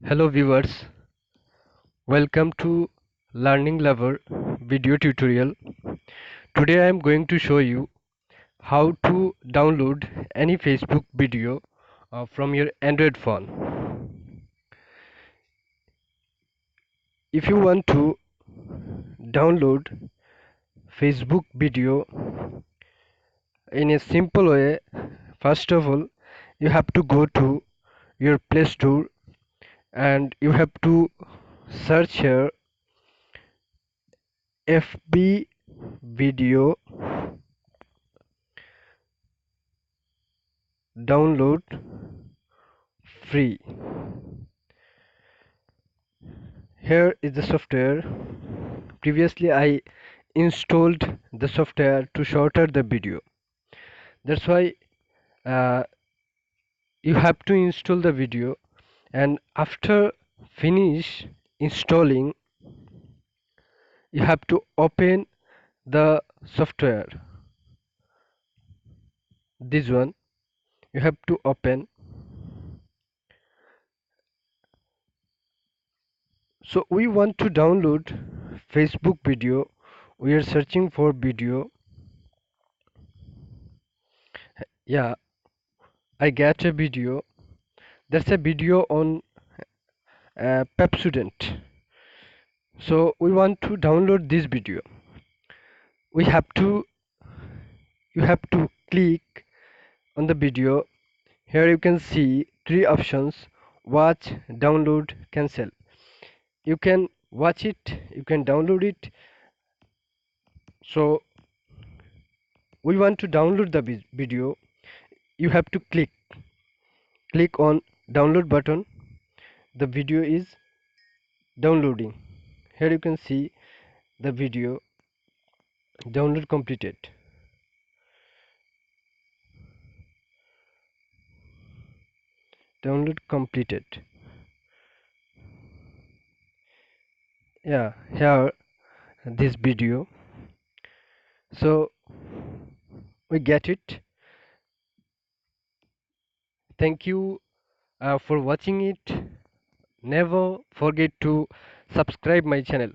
Hello viewers, welcome to Learning Lover video tutorial. Today I am going to show you how to download any Facebook video from your Android phone. If you want to download Facebook video in a simple way, first of all you have to go to your Play Store and you have to search here FB video download free. Here is the software. Previously I installed the software to shorten the video. That's why uh, you have to install the video, and after finish installing you have to open the software. This one you have to open. So we want to download Facebook video. We are searching for video. Yeah, I get a video. That's a video on pep student. So we want to download this video. We have to you have to click on the video. Here you can see three options: watch, download, cancel. You can watch it, you can download it. So we want to download the video. You have to click on download button. The video is downloading. Here you can see the video download completed. Download completed. Yeah, here this video. So we get it. Thank you for watching it. Never forget to subscribe my channel.